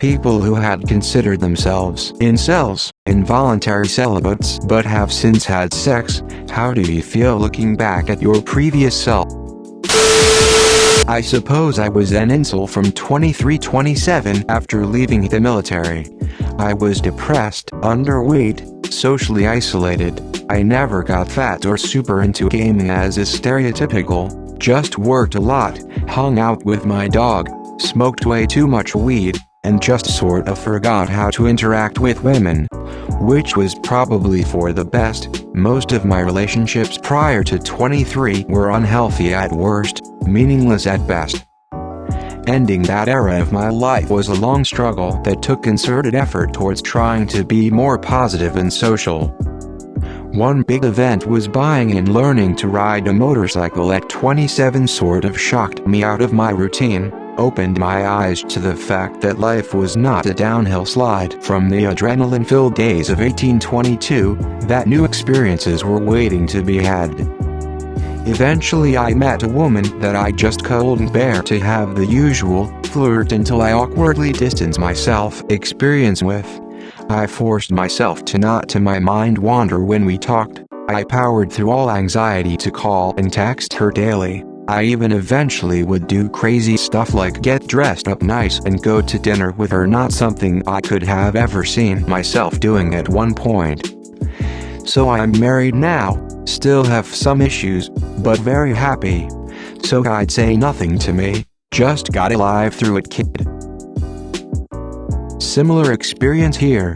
People who had considered themselves incels, involuntary celibates, but have since had sex. How do you feel looking back at your previous self? I suppose I was an incel from 23-27 after leaving the military. I was depressed, underweight, socially isolated. I never got fat or super into gaming as is stereotypical, just worked a lot, hung out with my dog, smoked way too much weed, and just sort of forgot how to interact with women. Which was probably for the best. Most of my relationships prior to 23 were unhealthy at worst, meaningless at best. Ending that era of my life was a long struggle that took concerted effort towards trying to be more positive and social. One big event was buying and learning to ride a motorcycle at 27 sort of shocked me out of my routine. Opened my eyes to the fact that life was not a downhill slide from the adrenaline-filled days of 1822, that new experiences were waiting to be had. Eventually I met a woman that I just couldn't bear to have the usual flirt until I awkwardly distance myself experience with. I forced myself to not to my mind wander when we talked. I powered through all anxiety to call and text her daily. I even eventually would do crazy stuff like get dressed up nice and go to dinner with her, not something I could have ever seen myself doing at one point. So I'm married now, still have some issues, but very happy. So I'd say nothing to me, just got alive through it, kid. Similar experience here.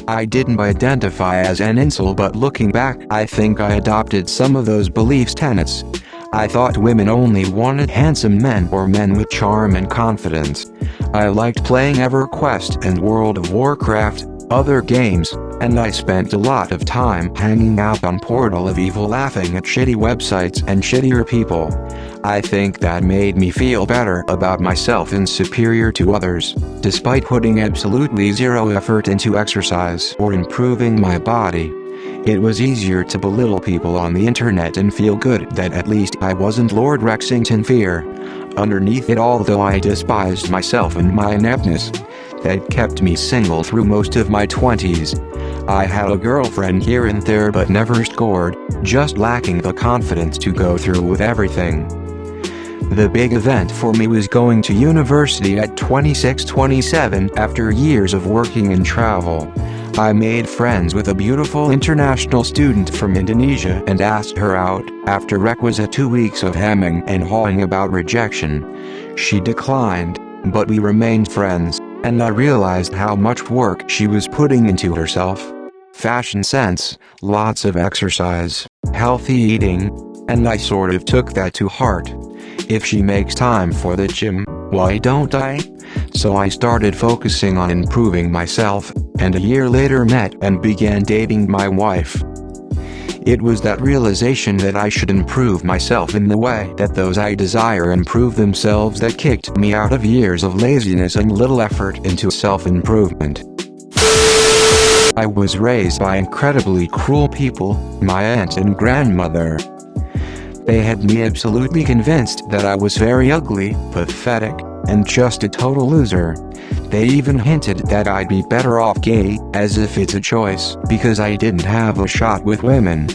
I didn't identify as an incel, but looking back I think I adopted some of those beliefs tenets. I thought women only wanted handsome men or men with charm and confidence. I liked playing EverQuest and World of Warcraft, other games, and I spent a lot of time hanging out on Portal of Evil laughing at shitty websites and shittier people. I think that made me feel better about myself and superior to others, despite putting absolutely zero effort into exercise or improving my body. It was easier to belittle people on the internet and feel good that at least I wasn't Lord Rexington Fear. Underneath it all, though, I despised myself and my ineptness. That kept me single through most of my 20s. I had a girlfriend here and there but never scored, just lacking the confidence to go through with everything. The big event for me was going to university at 26-27 after years of working and travel. I made friends with a beautiful international student from Indonesia and asked her out after requisite 2 weeks of hemming and hawing about rejection. She declined, but we remained friends, and I realized how much work she was putting into herself. Fashion sense, lots of exercise, healthy eating, and I sort of took that to heart. If she makes time for the gym, why don't I? So I started focusing on improving myself, and a year later met and began dating my wife. It was that realization that I should improve myself in the way that those I desire improve themselves that kicked me out of years of laziness and little effort into self-improvement. I was raised by incredibly cruel people, my aunt and grandmother. They had me absolutely convinced that I was very ugly, pathetic, and just a total loser. They even hinted that I'd be better off gay, as if it's a choice, because I didn't have a shot with women.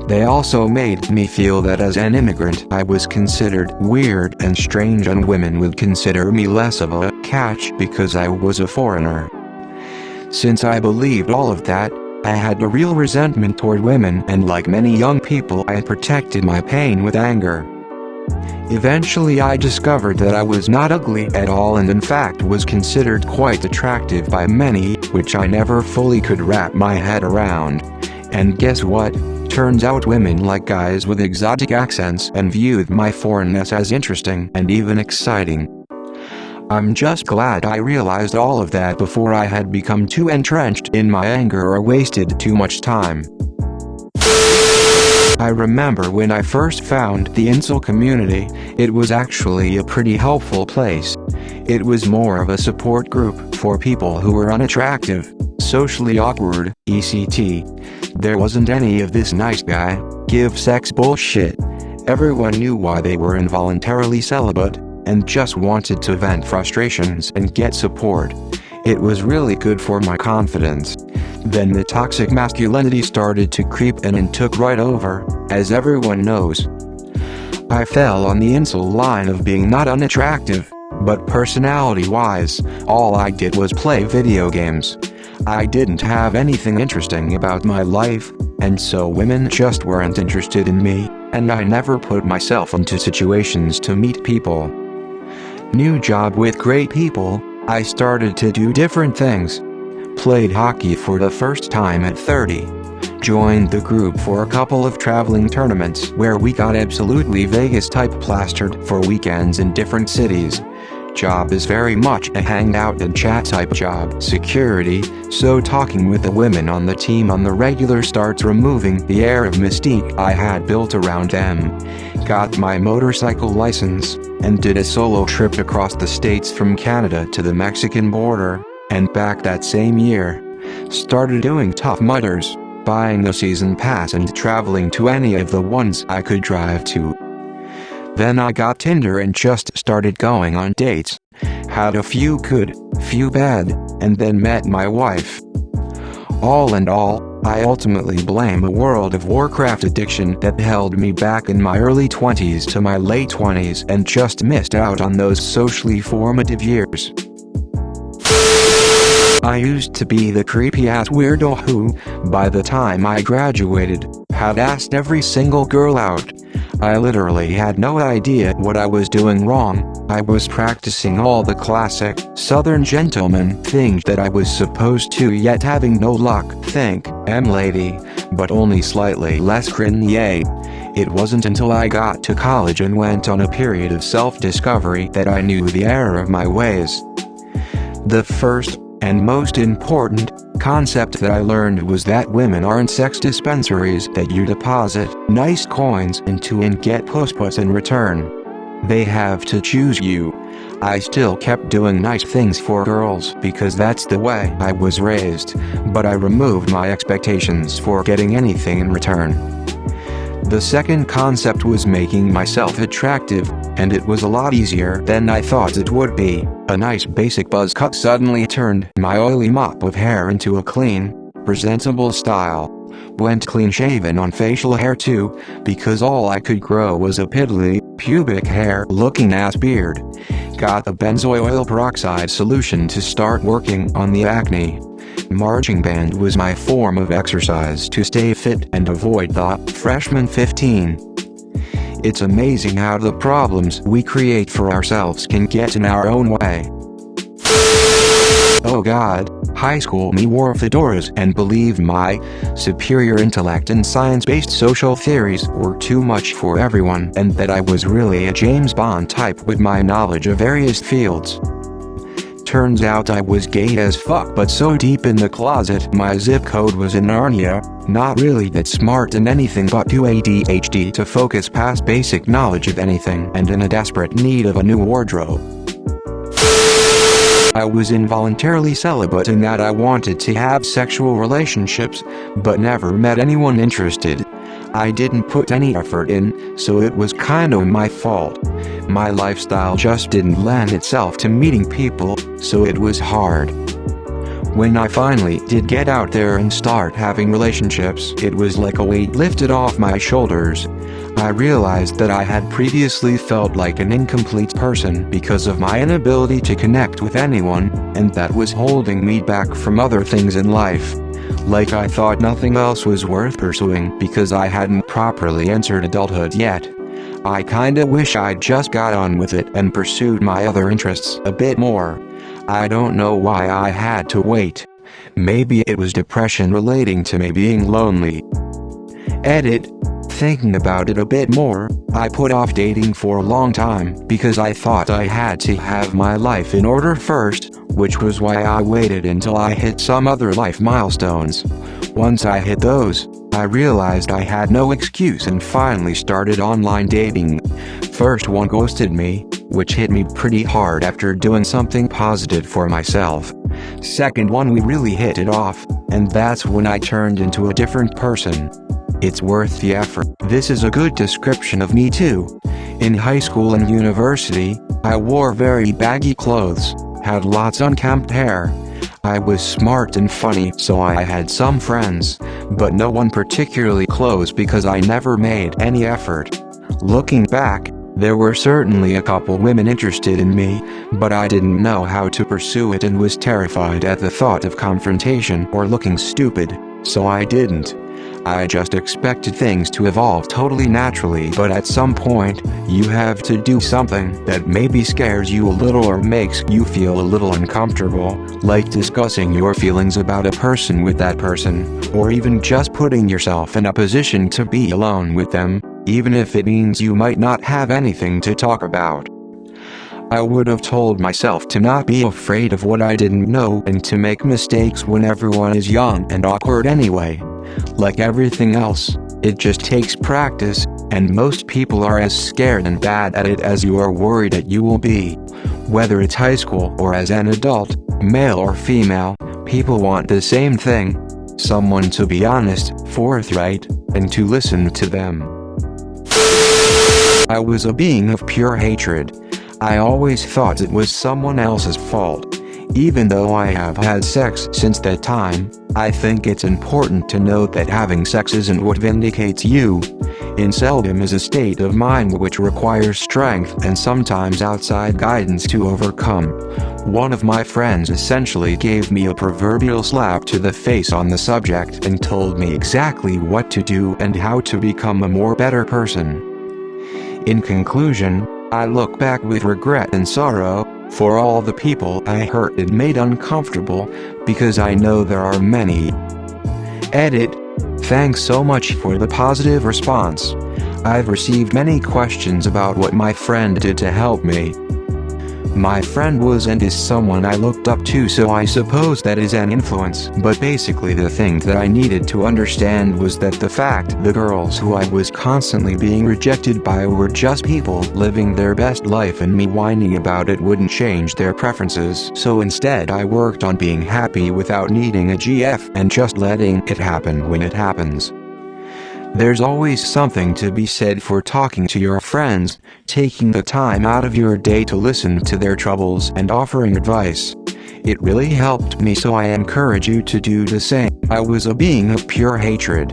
They also made me feel that as an immigrant I was considered weird and strange, and women would consider me less of a catch because I was a foreigner. Since I believed all of that, I had a real resentment toward women, and like many young people I protected my pain with anger. Eventually I discovered that I was not ugly at all, and in fact was considered quite attractive by many, which I never fully could wrap my head around. And guess what? Turns out women like guys with exotic accents and viewed my foreignness as interesting and even exciting. I'm just glad I realized all of that before I had become too entrenched in my anger or wasted too much time. I remember when I first found the incel community, it was actually a pretty helpful place. It was more of a support group for people who were unattractive, socially awkward, etc. There wasn't any of this nice guy, give sex bullshit. Everyone knew why they were involuntarily celibate, and just wanted to vent frustrations and get support. It was really good for my confidence. Then the toxic masculinity started to creep in and took right over, as everyone knows. I fell on the incel line of being not unattractive, but personality-wise, all I did was play video games. I didn't have anything interesting about my life, and so women just weren't interested in me, and I never put myself into situations to meet people. New job with great people, I started to do different things. Played hockey for the first time at 30. Joined the group for a couple of traveling tournaments where we got absolutely Vegas-type plastered for weekends in different cities. Job is very much a hangout and chat type job. Security, so talking with the women on the team on the regular starts removing the air of mystique I had built around them. Got my motorcycle license, and did a solo trip across the states from Canada to the Mexican border, and back that same year. Started doing Tough Mudders, buying a season pass and traveling to any of the ones I could drive to. Then I got Tinder and just started going on dates. Had a few good, few bad, and then met my wife. All in all, I ultimately blame a World of Warcraft addiction that held me back in my early 20s to my late 20s and just missed out on those socially formative years. I used to be the creepy-ass weirdo who, by the time I graduated, had asked every single girl out. I literally had no idea what I was doing wrong. I was practicing all the classic, Southern gentleman things that I was supposed to, yet having no luck. Think, lady, but only slightly less cringy. It wasn't until I got to college and went on a period of self-discovery that I knew the error of my ways. The first, and most important, concept that I learned was that women aren't sex dispensaries that you deposit nice coins into and get puss in return. They have to choose you. I still kept doing nice things for girls because that's the way I was raised, but I removed my expectations for getting anything in return. The second concept was making myself attractive, and it was a lot easier than I thought it would be. A nice basic buzz cut suddenly turned my oily mop of hair into a clean, presentable style. Went clean shaven on facial hair too, because all I could grow was a piddly, pubic hair looking ass beard. Got a benzoyl peroxide solution to start working on the acne. Marching band was my form of exercise to stay fit and avoid the freshman 15. It's amazing how the problems we create for ourselves can get in our own way. Oh god, high school me wore fedoras and believed my superior intellect and science-based social theories were too much for everyone, and that I was really a James Bond type with my knowledge of various fields. Turns out I was gay as fuck, but so deep in the closet my zip code was in Narnia. Not really that smart in anything but too ADHD to focus past basic knowledge of anything, and in a desperate need of a new wardrobe. I was involuntarily celibate in that I wanted to have sexual relationships, but never met anyone interested. I didn't put any effort in, so it was kinda my fault. My lifestyle just didn't lend itself to meeting people, so it was hard. When I finally did get out there and start having relationships, it was like a weight lifted off my shoulders. I realized that I had previously felt like an incomplete person because of my inability to connect with anyone, and that was holding me back from other things in life. Like I thought nothing else was worth pursuing because I hadn't properly entered adulthood yet. I kinda wish I'd just got on with it and pursued my other interests a bit more. I don't know why I had to wait. Maybe it was depression relating to me being lonely. Edit. Thinking about it a bit more, I put off dating for a long time because I thought I had to have my life in order first, which was why I waited until I hit some other life milestones. Once I hit those, I realized I had no excuse and finally started online dating. First one ghosted me, which hit me pretty hard after doing something positive for myself. Second one we really hit it off, and that's when I turned into a different person. It's worth the effort. This is a good description of me too. In high school and university, I wore very baggy clothes, had lots unkempt hair, I was smart and funny, so I had some friends, but no one particularly close because I never made any effort. Looking back, there were certainly a couple women interested in me, but I didn't know how to pursue it and was terrified at the thought of confrontation or looking stupid, so I didn't. I just expected things to evolve totally naturally, but at some point, you have to do something that maybe scares you a little or makes you feel a little uncomfortable, like discussing your feelings about a person with that person, or even just putting yourself in a position to be alone with them, even if it means you might not have anything to talk about. I would have told myself to not be afraid of what I didn't know and to make mistakes when everyone is young and awkward anyway. Like everything else, it just takes practice, and most people are as scared and bad at it as you are worried that you will be. Whether it's high school or as an adult, male or female, people want the same thing: someone to be honest, forthright, and to listen to them. I was a being of pure hatred. I always thought it was someone else's fault. Even though I have had sex since that time, I think it's important to note that having sex isn't what vindicates you. Inceldom is a state of mind which requires strength and sometimes outside guidance to overcome. One of my friends essentially gave me a proverbial slap to the face on the subject and told me exactly what to do and how to become a more better person. In conclusion, I look back with regret and sorrow for all the people I hurt and made uncomfortable, because I know there are many. Edit. Thanks so much for the positive response. I've received many questions about what my friend did to help me. My friend was and is someone I looked up to, so I suppose that is an influence, but basically the thing that I needed to understand was that the fact the girls who I was constantly being rejected by were just people living their best life, and me whining about it wouldn't change their preferences, so instead I worked on being happy without needing a GF and just letting it happen when it happens. There's always something to be said for talking to your friends, taking the time out of your day to listen to their troubles and offering advice. It really helped me, so I encourage you to do the same. I was a being of pure hatred.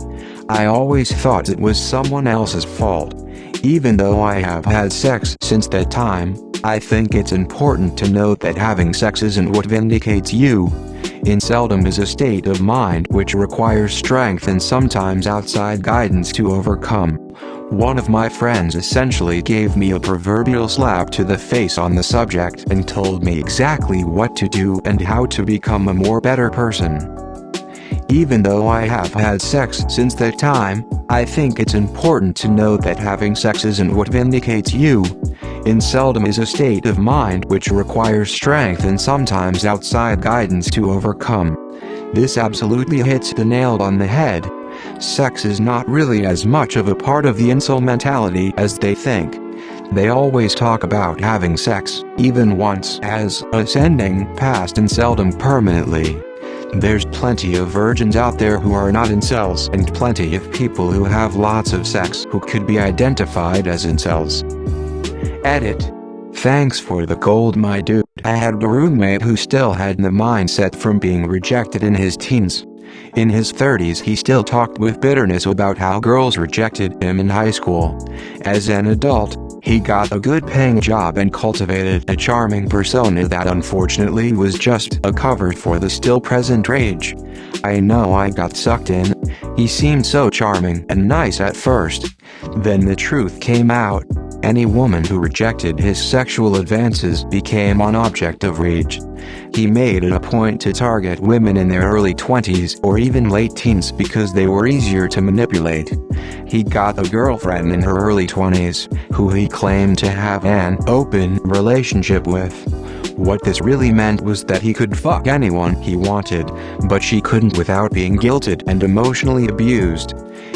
I always thought it was someone else's fault. Even though I have had sex since that time, I think it's important to note that having sex isn't what vindicates you. Inceldom is a state of mind which requires strength and sometimes outside guidance to overcome. One of my friends essentially gave me a proverbial slap to the face on the subject and told me exactly what to do and how to become a more better person. Even though I have had sex since that time, I think it's important to note that having sex isn't what vindicates you. Inceldom is a state of mind which requires strength and sometimes outside guidance to overcome. This absolutely hits the nail on the head. Sex is not really as much of a part of the incel mentality as they think. They always talk about having sex, even once, as ascending past inceldom permanently. There's plenty of virgins out there who are not incels, and plenty of people who have lots of sex who could be identified as incels. Edit. Thanks for the gold, my dude. I had a roommate who still had the mindset from being rejected in his teens. In his 30s, he still talked with bitterness about how girls rejected him in high school. As an adult, he got a good-paying job and cultivated a charming persona that unfortunately was just a cover for the still-present rage. I know I got sucked in. He seemed so charming and nice at first. Then the truth came out. Any woman who rejected his sexual advances became an object of rage. He made it a point to target women in their early 20s or even late teens because they were easier to manipulate. He got a girlfriend in her early 20s, who he claimed to have an open relationship with. What this really meant was that he could fuck anyone he wanted, but she couldn't without being guilted and emotionally abused.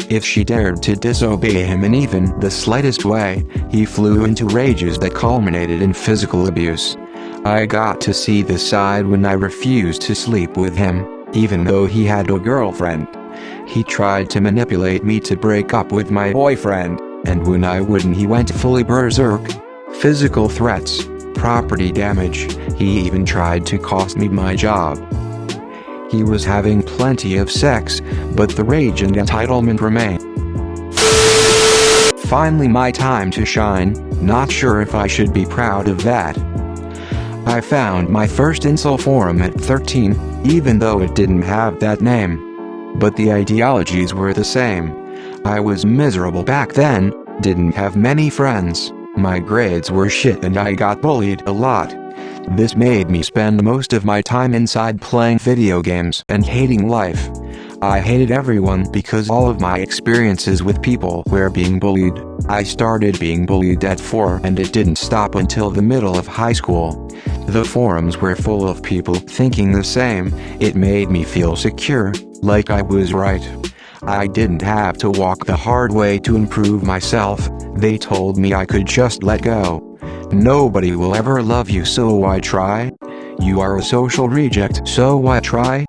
If she dared to disobey him in even the slightest way, he flew into rages that culminated in physical abuse. I got to see this side when I refused to sleep with him, even though he had a girlfriend. He tried to manipulate me to break up with my boyfriend, and when I wouldn't, he went fully berserk. Physical threats, property damage, he even tried to cost me my job. He was having plenty of sex, but the rage and entitlement remained. Finally my time to shine, not sure if I should be proud of that. I found my first incel forum at 13, even though it didn't have that name. But the ideologies were the same. I was miserable back then, didn't have many friends, my grades were shit and I got bullied a lot. This made me spend most of my time inside playing video games and hating life. I hated everyone because all of my experiences with people were being bullied. I started being bullied at 4 and it didn't stop until the middle of high school. The forums were full of people thinking the same. It made me feel secure, like I was right. I didn't have to walk the hard way to improve myself. They told me I could just let go. Nobody will ever love you, so why try? You are a social reject, so why try?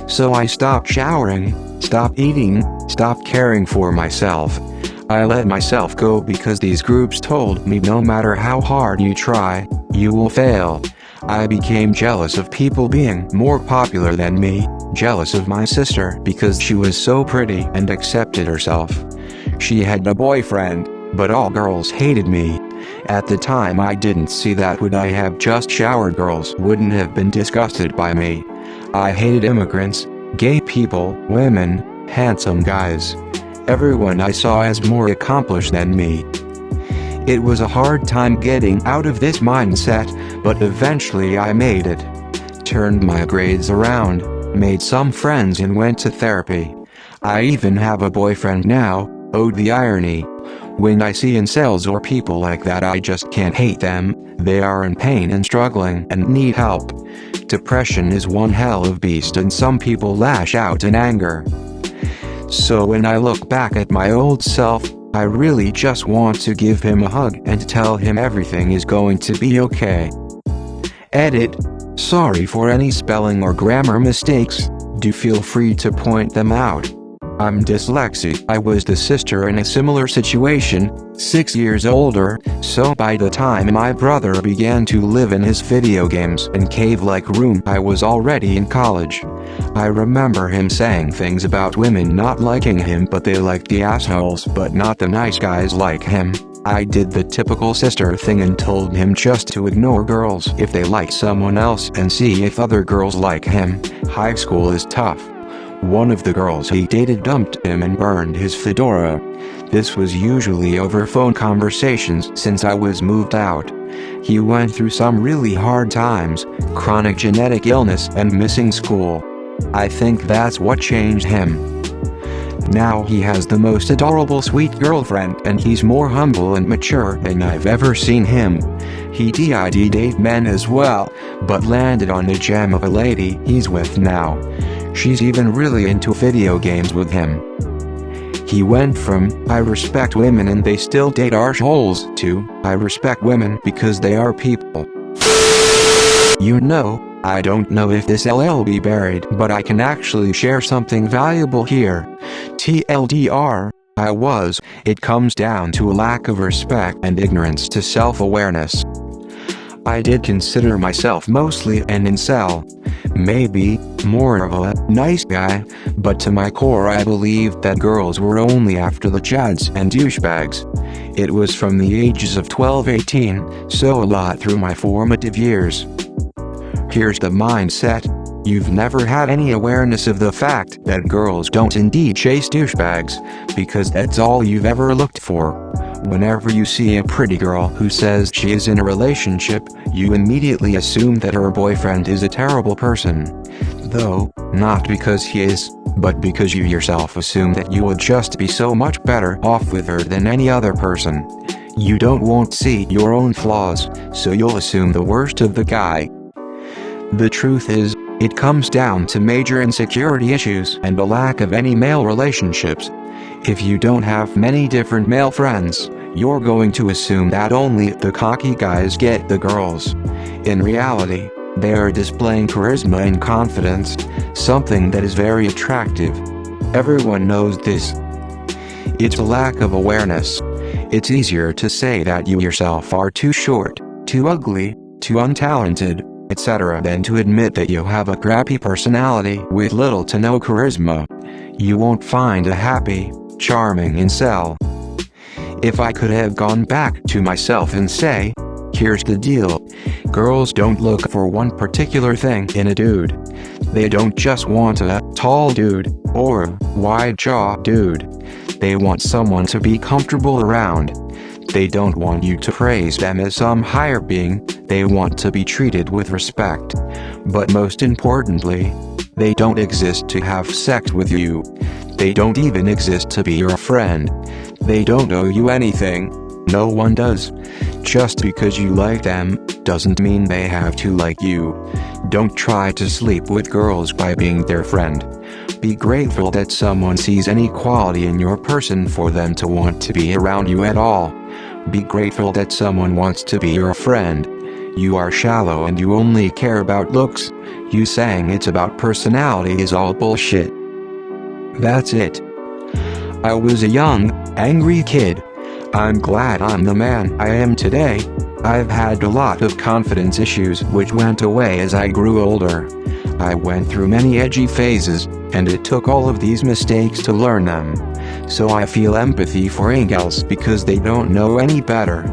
So I stopped showering, stopped eating, stopped caring for myself. I let myself go because these groups told me no matter how hard you try, you will fail. I became jealous of people being more popular than me, jealous of my sister because she was so pretty and accepted herself. She had a boyfriend, but all girls hated me. At the time I didn't see that. Would I have just showered, girls wouldn't have been disgusted by me. I hated immigrants, gay people, women, handsome guys. Everyone I saw as more accomplished than me. It was a hard time getting out of this mindset, but eventually I made it. Turned my grades around, made some friends and went to therapy. I even have a boyfriend now. Oh, the irony. When I see incels or people like that, I just can't hate them. They are in pain and struggling and need help. Depression is one hell of beast and some people lash out in anger. So when I look back at my old self, I really just want to give him a hug and tell him everything is going to be okay. Edit. Sorry for any spelling or grammar mistakes, do feel free to point them out. I'm dyslexic. I was the sister in a similar situation, 6 years older, so by the time my brother began to live in his video games and cave-like room, I was already in college. I remember him saying things about women not liking him, but they liked the assholes but not the nice guys like him. I did the typical sister thing and told him just to ignore girls if they like someone else and see if other girls like him. High school is tough. One of the girls he dated dumped him and burned his fedora. This was usually over phone conversations since I was moved out. He went through some really hard times, chronic genetic illness and missing school. I think that's what changed him. Now he has the most adorable sweet girlfriend and he's more humble and mature than I've ever seen him. He did date men as well, but landed on the gem of a lady he's with now. She's even really into video games with him. He went from, I respect women and they still date arseholes, to, I respect women because they are people. You know, I don't know if this LL be buried, but I can actually share something valuable here. TLDR, it comes down to a lack of respect and ignorance to self-awareness. I did consider myself mostly an incel. Maybe more of a nice guy, but to my core I believed that girls were only after the chads and douchebags. It was from the ages of 12-18, so a lot through my formative years. Here's the mindset. You've never had any awareness of the fact that girls don't indeed chase douchebags, because that's all you've ever looked for. Whenever you see a pretty girl who says she is in a relationship, you immediately assume that her boyfriend is a terrible person. Though, not because he is, but because you yourself assume that you would just be so much better off with her than any other person. You don't want to see your own flaws, so you'll assume the worst of the guy. The truth is, it comes down to major insecurity issues and a lack of any male relationships. If you don't have many different male friends, you're going to assume that only the cocky guys get the girls. In reality, they are displaying charisma and confidence, something that is very attractive. Everyone knows this. It's a lack of awareness. It's easier to say that you yourself are too short, too ugly, too untalented, etc. than to admit that you have a crappy personality with little to no charisma. You won't find a happy, charming incel. If I could have gone back to myself and say, here's the deal. Girls don't look for one particular thing in a dude. They don't just want a tall dude, or wide-jaw dude. They want someone to be comfortable around. They don't want you to praise them as some higher being, they want to be treated with respect. But most importantly, they don't exist to have sex with you. They don't even exist to be your friend. They don't owe you anything. No one does. Just because you like them, doesn't mean they have to like you. Don't try to sleep with girls by being their friend. Be grateful that someone sees any quality in your person for them to want to be around you at all. Be grateful that someone wants to be your friend. You are shallow and you only care about looks. You saying it's about personality is all bullshit. That's it. I was a young, angry kid. I'm glad I'm the man I am today. I've had a lot of confidence issues which went away as I grew older. I went through many edgy phases, and it took all of these mistakes to learn them. So I feel empathy for incels because they don't know any better.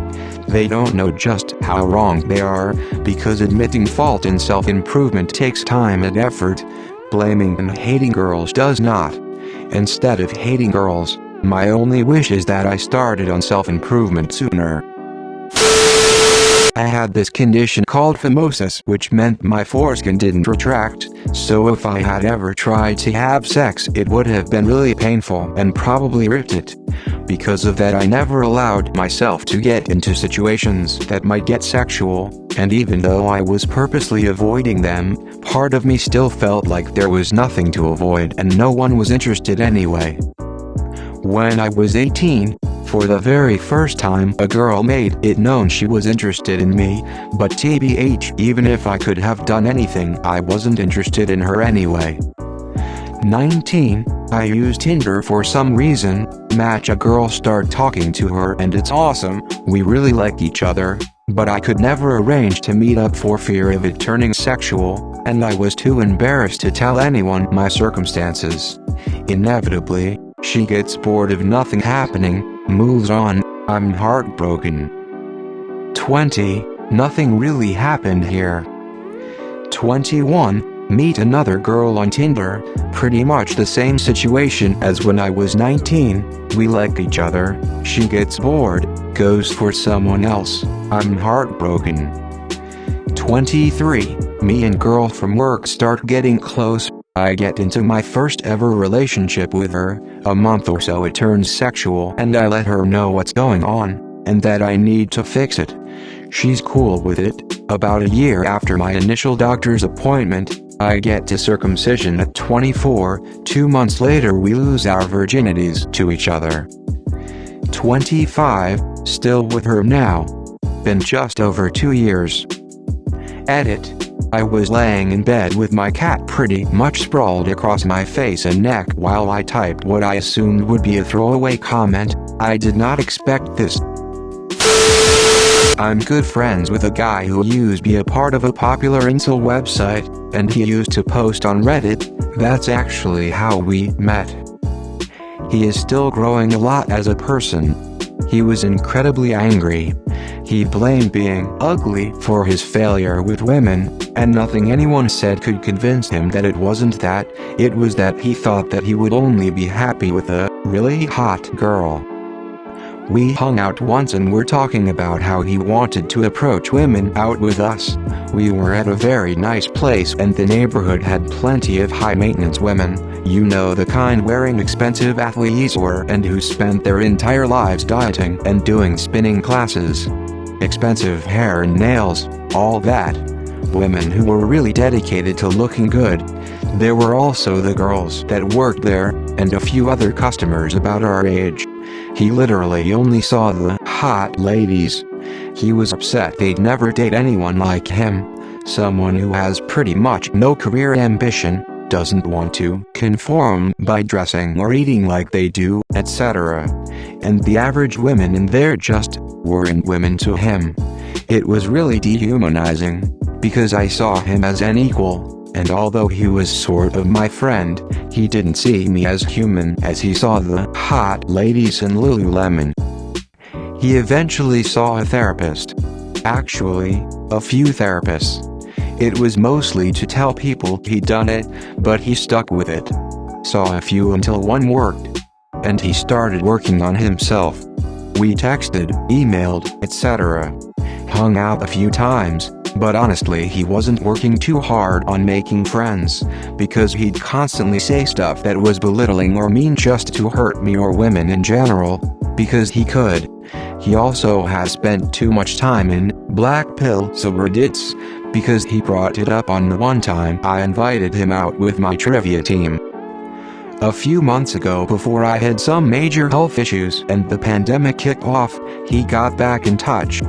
They don't know just how wrong they are, because admitting fault in self-improvement takes time and effort. Blaming and hating girls does not. Instead of hating girls, my only wish is that I started on self-improvement sooner. I had this condition called phimosis, which meant my foreskin didn't retract, so if I had ever tried to have sex it would have been really painful and probably ripped it. Because of that I never allowed myself to get into situations that might get sexual, and even though I was purposely avoiding them, part of me still felt like there was nothing to avoid and no one was interested anyway. When I was 18, for the very first time a girl made it known she was interested in me, but TBH, even if I could have done anything I wasn't interested in her anyway. 19, I use Tinder for some reason, match a girl, start talking to her and it's awesome, we really like each other, but I could never arrange to meet up for fear of it turning sexual, and I was too embarrassed to tell anyone my circumstances. Inevitably, she gets bored of nothing happening, moves on, I'm heartbroken. 20, nothing really happened here. 21, meet another girl on Tinder, pretty much the same situation as when I was 19, we like each other, she gets bored, goes for someone else, I'm heartbroken. 23, me and girl from work start getting close, I get into my first ever relationship with her, a month or so it turns sexual and I let her know what's going on, and that I need to fix it. She's cool with it. About a year after my initial doctor's appointment, I get to circumcision at 24, 2 months later we lose our virginities to each other. 25, still with her now. Been just over 2 years. Edit. I was laying in bed with my cat pretty much sprawled across my face and neck while I typed what I assumed would be a throwaway comment. I did not expect this. I'm good friends with a guy who used to be a part of a popular incel website, and he used to post on Reddit. That's actually how we met. He is still growing a lot as a person. He was incredibly angry. He blamed being ugly for his failure with women, and nothing anyone said could convince him that it wasn't that, it was that he thought that he would only be happy with a really hot girl. We hung out once and were talking about how he wanted to approach women out with us. We were at a very nice place and the neighborhood had plenty of high-maintenance women, you know, the kind wearing expensive athleisure and who spent their entire lives dieting and doing spinning classes. Expensive hair and nails, all that. Women who were really dedicated to looking good. There were also the girls that worked there, and a few other customers about our age. He literally only saw the hot ladies. He was upset they'd never date anyone like him. Someone who has pretty much no career ambition, doesn't want to conform by dressing or eating like they do, etc. And the average women in there just weren't women to him. It was really dehumanizing. because I saw him as an equal, and although he was sort of my friend, he didn't see me as human as he saw the hot ladies in Lululemon. He eventually saw a therapist. Actually, a few therapists. It was mostly to tell people he'd done it, but he stuck with it. Saw a few until one worked. And he started working on himself. We texted, emailed, etc. Hung out a few times, but honestly he wasn't working too hard on making friends, because he'd constantly say stuff that was belittling or mean just to hurt me or women in general, because he could. He also has spent too much time in black pill subreddits, because he brought it up on the one time I invited him out with my trivia team. A few months ago, before I had some major health issues and the pandemic kicked off, he got back in touch.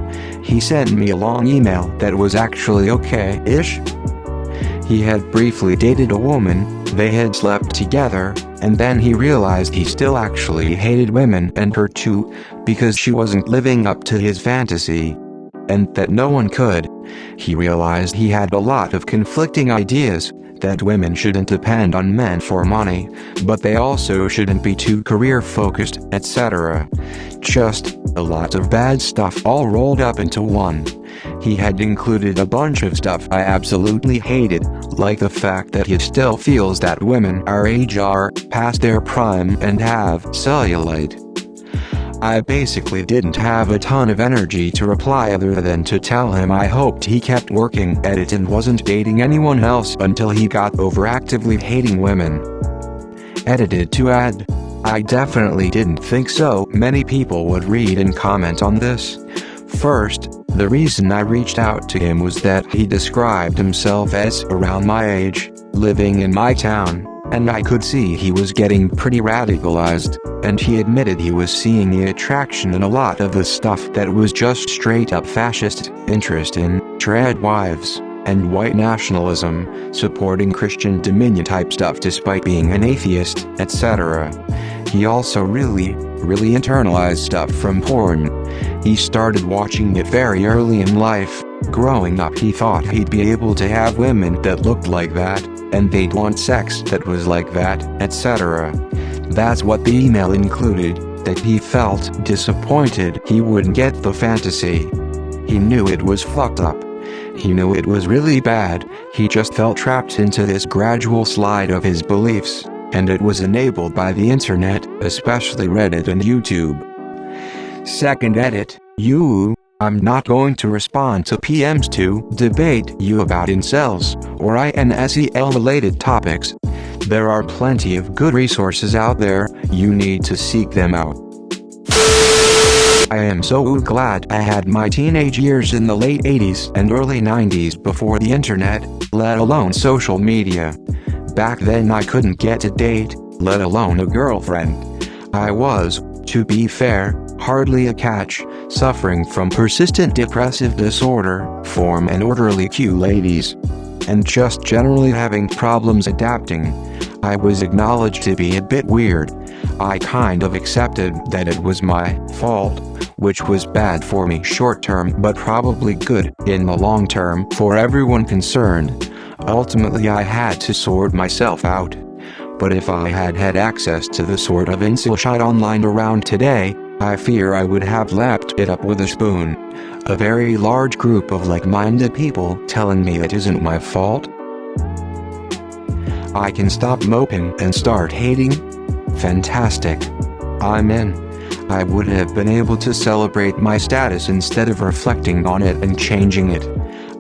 He sent me a long email that was actually okay-ish. He had briefly dated a woman, they had slept together, and then he realized he still actually hated women and her too, because she wasn't living up to his fantasy. And that no one could. He realized he had a lot of conflicting ideas, that women shouldn't depend on men for money, but they also shouldn't be too career-focused, etc. Just a lot of bad stuff all rolled up into one. He had included a bunch of stuff I absolutely hated, like the fact that he still feels that women our age are past their prime and have cellulite. I basically didn't have a ton of energy to reply other than to tell him I hoped he kept working at it and wasn't dating anyone else until he got over actively hating women. Edited to add, I definitely didn't think so many people would read and comment on this. First, the reason I reached out to him was that he described himself as around my age, living in my town, and I could see he was getting pretty radicalized, and he admitted he was seeing the attraction in a lot of the stuff that was just straight up fascist, interest in trad wives, and white nationalism, supporting Christian Dominion type stuff despite being an atheist, etc. He also really internalized stuff from porn. He started watching it very early in life. Growing up he thought he'd be able to have women that looked like that, and they'd want sex that was like that, etc. That's what the email included, that he felt disappointed he wouldn't get the fantasy. He knew it was fucked up. He knew it was really bad, he just felt trapped into this gradual slide of his beliefs, and it was enabled by the internet, especially Reddit and YouTube. Second edit, I'm not going to respond to PMs to debate you about incels, or incel related topics. There are plenty of good resources out there, you need to seek them out. I am so glad I had my teenage years in the late 80s and early 90s before the internet, let alone social media. Back then I couldn't get a date, let alone a girlfriend. I was, to be fair, hardly a catch, suffering from persistent depressive disorder, form and orderly Q ladies, and just generally having problems adapting. I was acknowledged to be a bit weird. I kind of accepted that it was my fault, which was bad for me short term but probably good in the long term for everyone concerned. Ultimately I had to sort myself out. But if I had had access to the sort of incel shit online around today, I fear I would have lapped it up with a spoon. A very large group of like-minded people telling me it isn't my fault. I can stop moping and start hating? Fantastic. I'm in. I would have been able to celebrate my status instead of reflecting on it and changing it.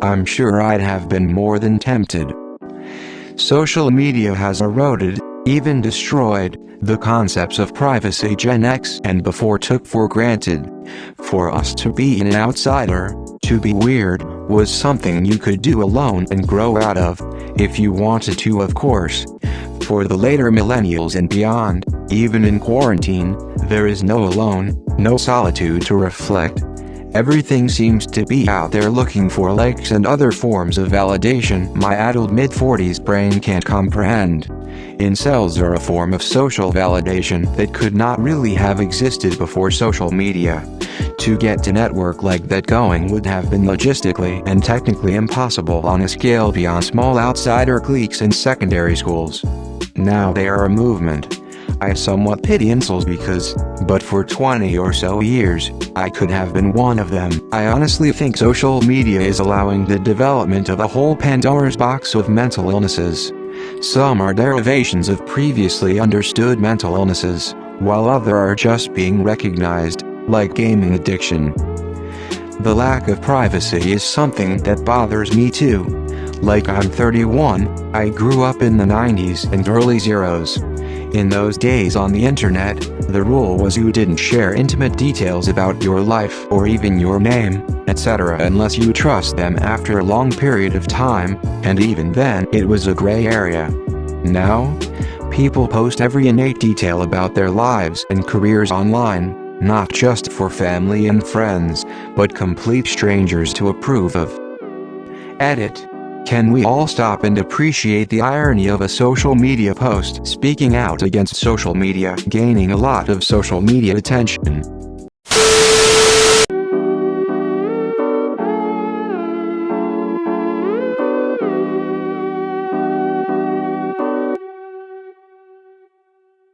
I'm sure I'd have been more than tempted. Social media has eroded, even destroyed, the concepts of privacy Gen X and before took for granted. For us to be an outsider, to be weird, was something you could do alone and grow out of, if you wanted to of course. For the later millennials and beyond, even in quarantine, there is no alone, no solitude to reflect. Everything seems to be out there looking for likes and other forms of validation my adult mid-40s brain can't comprehend. Incels are a form of social validation that could not really have existed before social media. To get a network like that going would have been logistically and technically impossible on a scale beyond small outsider cliques in secondary schools. Now they are a movement. I somewhat pity incels but for 20 or so years, I could have been one of them. I honestly think social media is allowing the development of a whole Pandora's box of mental illnesses. Some are derivations of previously understood mental illnesses, while others are just being recognized, like gaming addiction. The lack of privacy is something that bothers me too. Like, I'm 31, I grew up in the 90s and early zeros. In those days on the internet, the rule was you didn't share intimate details about your life or even your name, etc. unless you trust them after a long period of time, and even then it was a gray area. Now, people post every innate detail about their lives and careers online, not just for family and friends, but complete strangers to approve of. Edit. Can we all stop and appreciate the irony of a social media post speaking out against social media gaining a lot of social media attention?